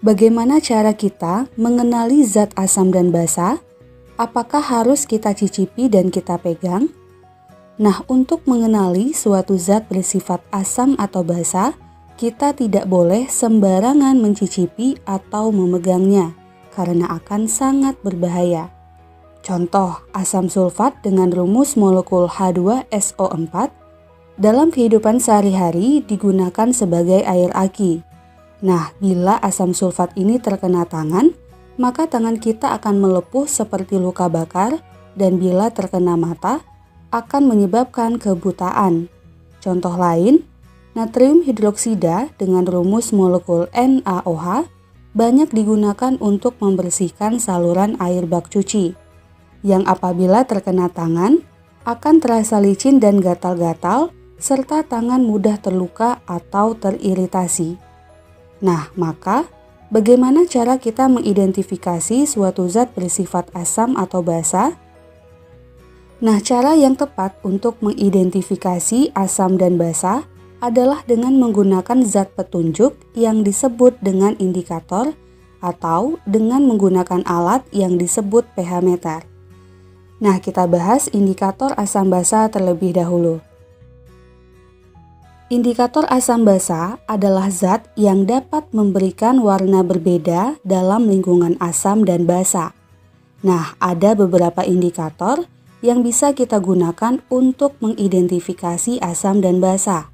Bagaimana cara kita mengenali zat asam dan basa? Apakah harus kita cicipi dan kita pegang? Nah, untuk mengenali suatu zat bersifat asam atau basa, kita tidak boleh sembarangan mencicipi atau memegangnya, karena akan sangat berbahaya. Contoh, asam sulfat dengan rumus molekul H2SO4 dalam kehidupan sehari-hari digunakan sebagai air aki. Nah, bila asam sulfat ini terkena tangan, maka tangan kita akan melepuh seperti luka bakar, dan bila terkena mata, akan menyebabkan kebutaan. Contoh lain, natrium hidroksida dengan rumus molekul NaOH banyak digunakan untuk membersihkan saluran air bak cuci, yang apabila terkena tangan, akan terasa licin dan gatal-gatal, serta tangan mudah terluka atau teriritasi. Nah, maka bagaimana cara kita mengidentifikasi suatu zat bersifat asam atau basa? Nah, cara yang tepat untuk mengidentifikasi asam dan basa adalah dengan menggunakan zat petunjuk yang disebut dengan indikator atau dengan menggunakan alat yang disebut pH meter. Nah, kita bahas indikator asam basa terlebih dahulu. Indikator asam basa adalah zat yang dapat memberikan warna berbeda dalam lingkungan asam dan basa. Nah, ada beberapa indikator yang bisa kita gunakan untuk mengidentifikasi asam dan basa,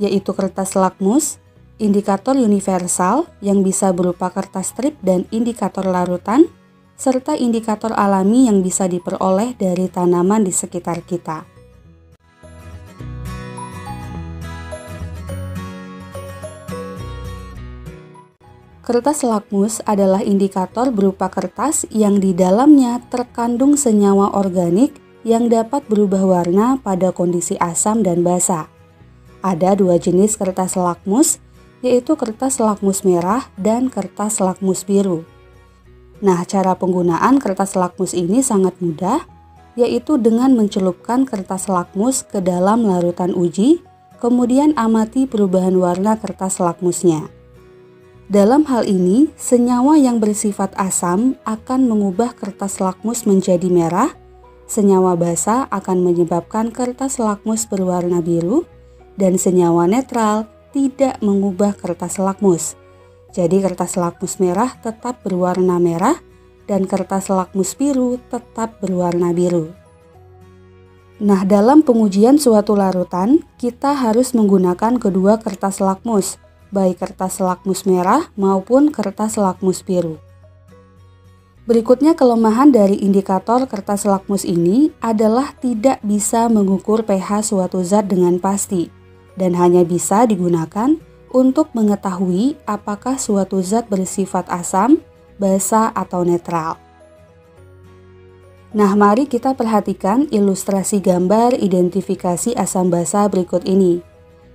yaitu kertas lakmus, indikator universal yang bisa berupa kertas strip dan indikator larutan, serta indikator alami yang bisa diperoleh dari tanaman di sekitar kita. Kertas lakmus adalah indikator berupa kertas yang di dalamnya terkandung senyawa organik yang dapat berubah warna pada kondisi asam dan basa. Ada dua jenis kertas lakmus, yaitu kertas lakmus merah dan kertas lakmus biru. Nah, cara penggunaan kertas lakmus ini sangat mudah, yaitu dengan mencelupkan kertas lakmus ke dalam larutan uji, kemudian amati perubahan warna kertas lakmusnya. Dalam hal ini, senyawa yang bersifat asam akan mengubah kertas lakmus menjadi merah, senyawa basa akan menyebabkan kertas lakmus berwarna biru, dan senyawa netral tidak mengubah kertas lakmus. Jadi kertas lakmus merah tetap berwarna merah, dan kertas lakmus biru tetap berwarna biru. Nah, dalam pengujian suatu larutan, kita harus menggunakan kedua kertas lakmus, baik kertas lakmus merah maupun kertas lakmus biru. Berikutnya, kelemahan dari indikator kertas lakmus ini adalah tidak bisa mengukur pH suatu zat dengan pasti dan hanya bisa digunakan untuk mengetahui apakah suatu zat bersifat asam, basa, atau netral. Nah, mari kita perhatikan ilustrasi gambar identifikasi asam basa berikut ini.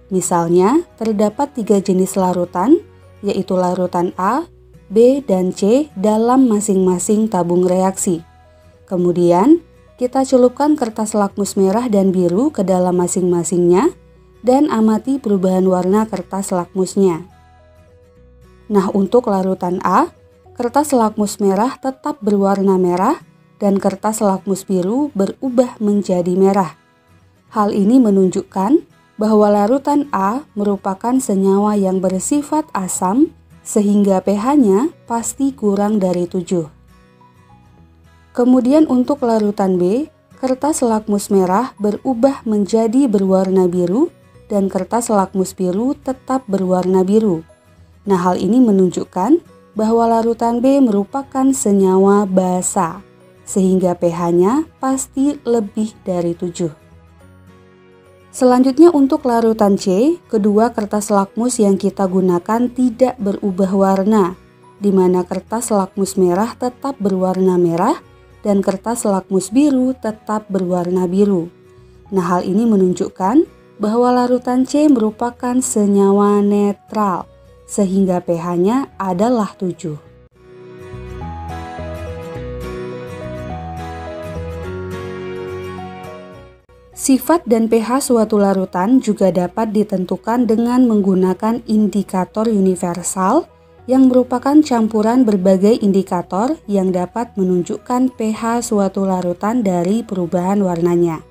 Misalnya, terdapat 3 jenis larutan, yaitu larutan A, B, dan C dalam masing-masing tabung reaksi. Kemudian, kita celupkan kertas lakmus merah dan biru ke dalam masing-masingnya dan amati perubahan warna kertas lakmusnya. Nah, untuk larutan A, kertas lakmus merah tetap berwarna merah dan kertas lakmus biru berubah menjadi merah. Hal ini menunjukkan bahwa larutan A merupakan senyawa yang bersifat asam sehingga pH-nya pasti kurang dari 7. Kemudian untuk larutan B, kertas lakmus merah berubah menjadi berwarna biru dan kertas lakmus biru tetap berwarna biru. Nah, hal ini menunjukkan bahwa larutan B merupakan senyawa basa sehingga pH-nya pasti lebih dari 7. Selanjutnya untuk larutan C, kedua kertas lakmus yang kita gunakan tidak berubah warna, di mana kertas lakmus merah tetap berwarna merah dan kertas lakmus biru tetap berwarna biru. Nah, hal ini menunjukkan bahwa larutan C merupakan senyawa netral, sehingga pH-nya adalah 7. Sifat dan pH suatu larutan juga dapat ditentukan dengan menggunakan indikator universal yang merupakan campuran berbagai indikator yang dapat menunjukkan pH suatu larutan dari perubahan warnanya.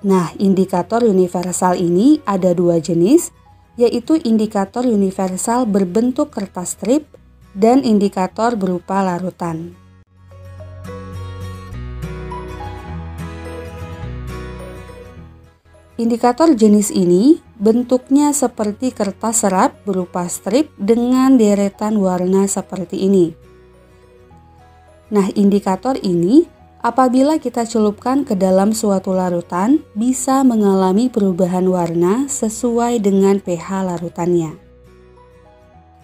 Nah, indikator universal ini ada dua jenis, yaitu indikator universal berbentuk kertas strip dan indikator berupa larutan. Indikator jenis ini bentuknya seperti kertas serap berupa strip dengan deretan warna seperti ini. Nah, indikator ini apabila kita celupkan ke dalam suatu larutan bisa mengalami perubahan warna sesuai dengan pH larutannya.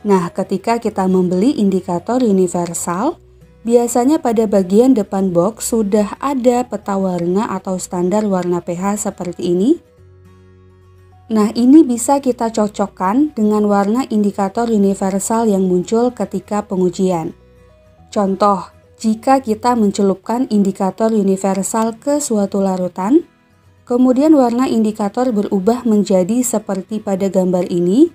Nah, ketika kita membeli indikator universal, biasanya pada bagian depan box sudah ada peta warna atau standar warna pH seperti ini. Nah, ini bisa kita cocokkan dengan warna indikator universal yang muncul ketika pengujian. Contoh, jika kita mencelupkan indikator universal ke suatu larutan, kemudian warna indikator berubah menjadi seperti pada gambar ini,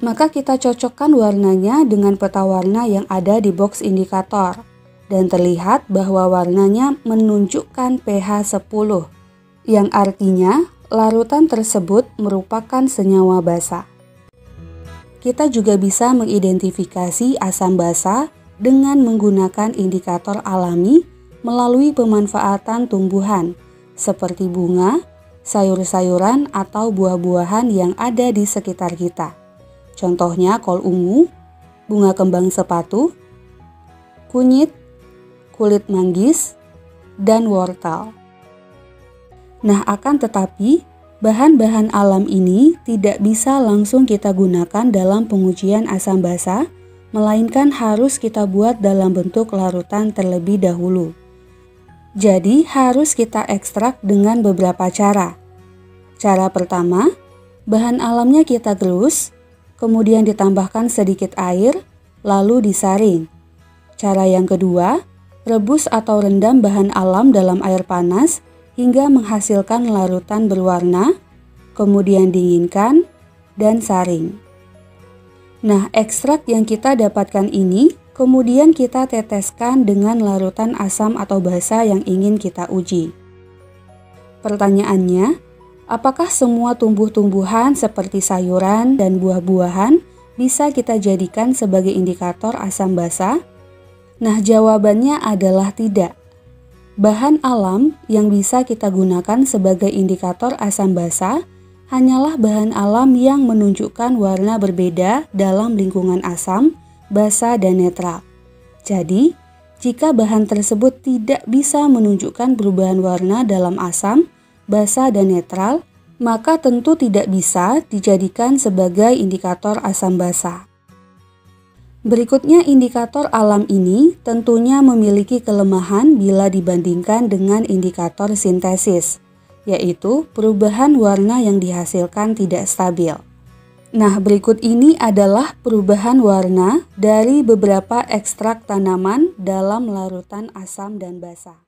maka kita cocokkan warnanya dengan peta warna yang ada di box indikator. Dan terlihat bahwa warnanya menunjukkan pH 10, yang artinya larutan tersebut merupakan senyawa basa. Kita juga bisa mengidentifikasi asam basa dengan menggunakan indikator alami melalui pemanfaatan tumbuhan seperti bunga, sayur-sayuran, atau buah-buahan yang ada di sekitar kita. Contohnya kol ungu, bunga kembang sepatu, kunyit, kulit manggis, dan wortel. Nah, akan tetapi bahan-bahan alam ini tidak bisa langsung kita gunakan dalam pengujian asam basa, melainkan harus kita buat dalam bentuk larutan terlebih dahulu. Jadi harus kita ekstrak dengan beberapa cara. Cara pertama, bahan alamnya kita gelus, kemudian ditambahkan sedikit air, lalu disaring. Cara yang kedua, rebus atau rendam bahan alam dalam air panas hingga menghasilkan larutan berwarna, kemudian dinginkan dan saring. Nah, ekstrak yang kita dapatkan ini kemudian kita teteskan dengan larutan asam atau basa yang ingin kita uji. Pertanyaannya, apakah semua tumbuh-tumbuhan seperti sayuran dan buah-buahan bisa kita jadikan sebagai indikator asam basa? Nah, jawabannya adalah tidak. Bahan alam yang bisa kita gunakan sebagai indikator asam basa hanyalah bahan alam yang menunjukkan warna berbeda dalam lingkungan asam, basa, dan netral. Jadi, jika bahan tersebut tidak bisa menunjukkan perubahan warna dalam asam, basa, dan netral, maka tentu tidak bisa dijadikan sebagai indikator asam basa. Berikutnya, indikator alam ini tentunya memiliki kelemahan bila dibandingkan dengan indikator sintesis, yaitu perubahan warna yang dihasilkan tidak stabil. Nah, berikut ini adalah perubahan warna dari beberapa ekstrak tanaman dalam larutan asam dan basa.